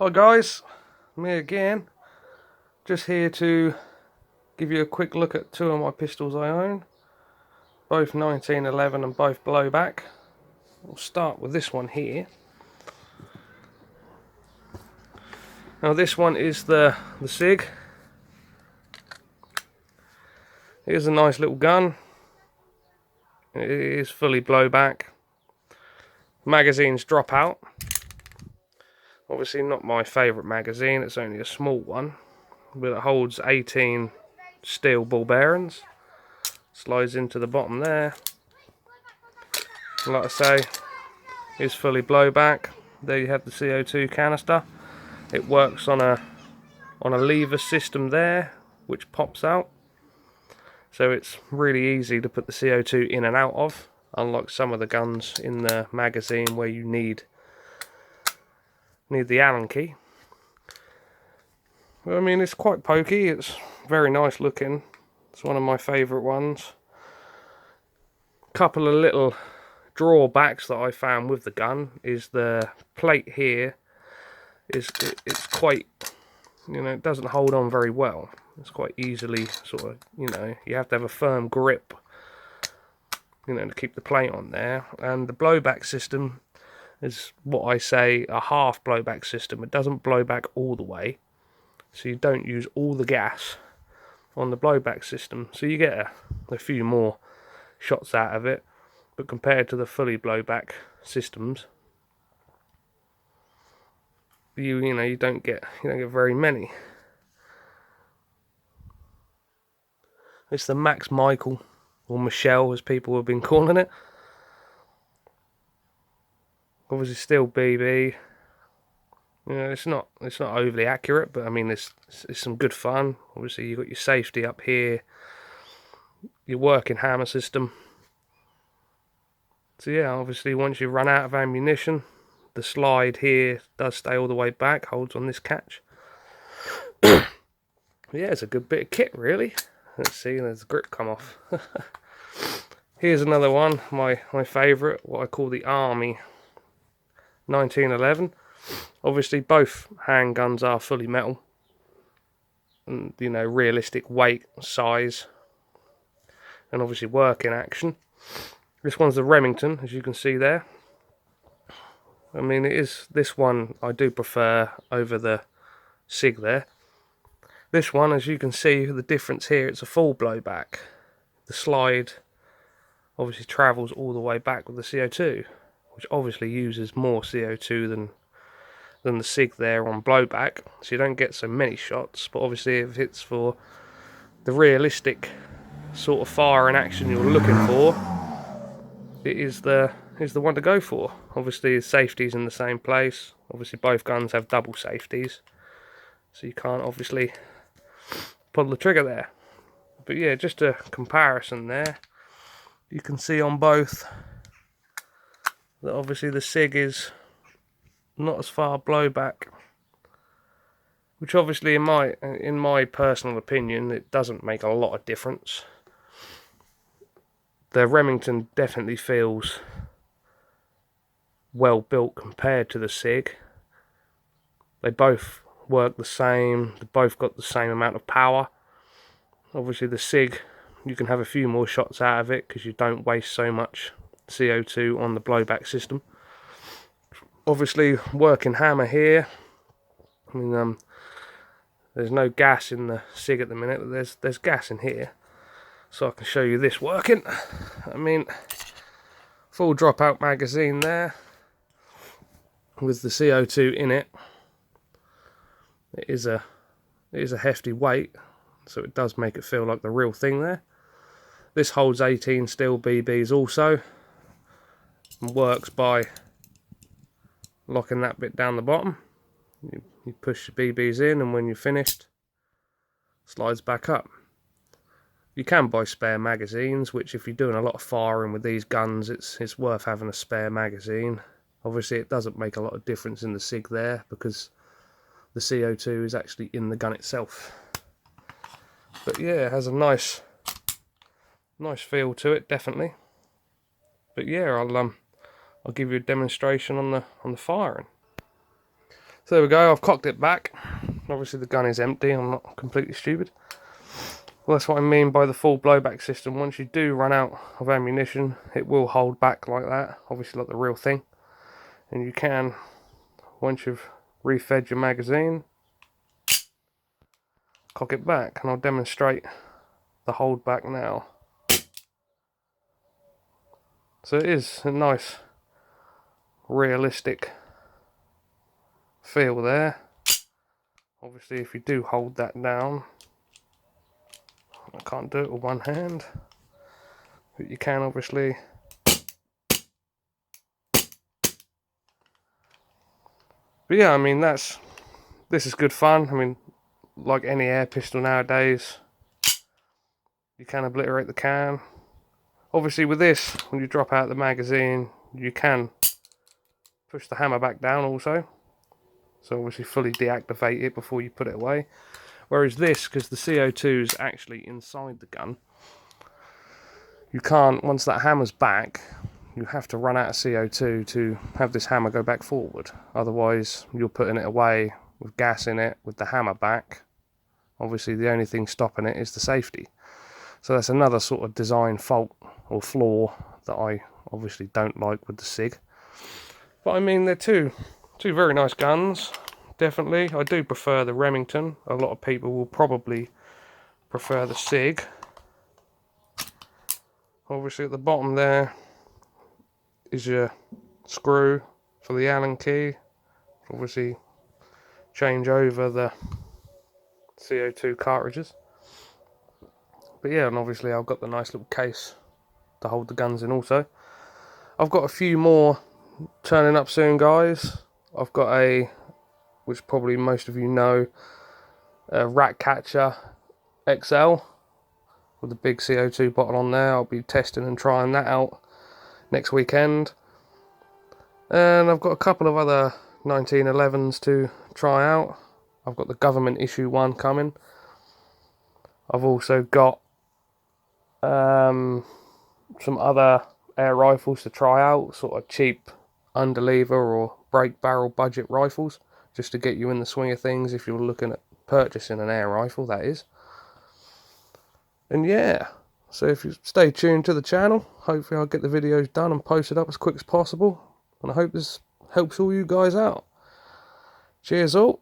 Hi guys, me again. Just here to give you a quick look at two of my pistols I own. Both 1911 and both blowback. We'll start with this one here. Now this one is the SIG. Here's a nice little gun. It is fully blowback. Magazines drop out. Obviously not my favourite magazine, it's only a small one. But it holds 18 steel ball bearings. Slides into the bottom there. Like I say, is fully blowback. There you have the CO2 canister. It works on a lever system there, which pops out. So it's really easy to put the CO2 in and out of, unlike some of the guns in the magazine where you need the Allen key. Well, I mean, it's quite pokey. It's very nice looking. It's one of my favourite ones. Couple of little drawbacks that I found with the gun is the plate here it's quite, it doesn't hold on very well. It's quite easily sort of, you have to have a firm grip, to keep the plate on there. And the blowback system is what I say a half blowback system. It doesn't blow back all the way, so you don't use all the gas on the blowback system, so you get a few more shots out of it. But compared to the fully blowback systems, you don't get very many. It's the Max Michael, or Michelle as people have been calling it. Obviously still BB. It's not overly accurate, but I mean it's some good fun. Obviously you've got your safety up here, your working hammer system. So yeah, obviously once you run out of ammunition, the slide here does stay all the way back, holds on this catch. Yeah, it's a good bit of kit really. Let's see, there's the grip come off. Here's another one, my favourite, what I call the Army 1911. Obviously both handguns are fully metal, and realistic weight, size, and obviously work in action. This one's the Remington, as you can see there. I mean, this one I do prefer over the SIG there. This one, as you can see, the difference here, it's a full blowback. The slide obviously travels all the way back with the CO2, which obviously uses more CO2 than the SIG there on blowback, so you don't get so many shots. But obviously if it's for the realistic sort of fire and action you're looking for, it is the one to go for. Obviously the safeties in the same place. Obviously both guns have double safeties, so you can't obviously pull the trigger there. But yeah, just a comparison there. You can see on both that obviously the SIG is not as far blowback, which obviously in my personal opinion, it doesn't make a lot of difference. The Remington definitely feels well built compared to the SIG. They both work the same, they both got the same amount of power. Obviously the SIG, you can have a few more shots out of it because you don't waste so much CO2 on the blowback system. Obviously working hammer here, I mean there's no gas in the SIG at the minute, but there's gas in here, so I can show you this working. I mean, full dropout magazine there with the CO2 in it. It is a hefty weight, so it does make it feel like the real thing there. This holds 18 steel BBs also, and works by locking that bit down the bottom. You push the BBs in, and when you're finished, slides back up. You can buy spare magazines, which if you're doing a lot of firing with these guns, it's worth having a spare magazine. Obviously it doesn't make a lot of difference in the SIG there, because the CO2 is actually in the gun itself. But yeah, it has a nice feel to it, definitely. But yeah, I'll give you a demonstration on the firing. So there we go, I've cocked it back. Obviously the gun is empty, I'm not completely stupid. Well, that's what I mean by the full blowback system. Once you do run out of ammunition, it will hold back like that, obviously like the real thing. And you can, once you've refed your magazine, cock it back, and I'll demonstrate the hold back now. So it is a nice realistic feel there. Obviously if you do hold that down, I can't do it with one hand, but you can obviously. But yeah, I mean this is good fun. I mean, like any air pistol nowadays, you can obliterate the can. Obviously with this, when you drop out the magazine, you can push the hammer back down also. So obviously fully deactivate it before you put it away. Whereas this, because the CO2 is actually inside the gun, you can't, once that hammer's back, you have to run out of CO2 to have this hammer go back forward. Otherwise, you're putting it away with gas in it, with the hammer back. Obviously, the only thing stopping it is the safety. So that's another sort of design fault or flaw that I obviously don't like with the SIG. But I mean, they're two very nice guns. Definitely, I do prefer the Remington. A lot of people will probably prefer the SIG. Obviously at the bottom there is your screw for the Allen key. Obviously change over the CO2 cartridges. But yeah, and obviously I've got the nice little case to hold the guns in also. I've got a few more turning up soon, guys. I've got a, which probably most of you know, a Rat Catcher XL with a big CO2 bottle on there. I'll be testing and trying that out next weekend. And I've got a couple of other 1911s to try out. I've got the government issue one coming. I've also got some other air rifles to try out, sort of cheap underlever or break barrel budget rifles, just to get you in the swing of things if you're looking at purchasing an air rifle, that is. And yeah, so if you stay tuned to the channel, hopefully I'll get the videos done and posted up as quick as possible, and I hope this helps all you guys out. Cheers all.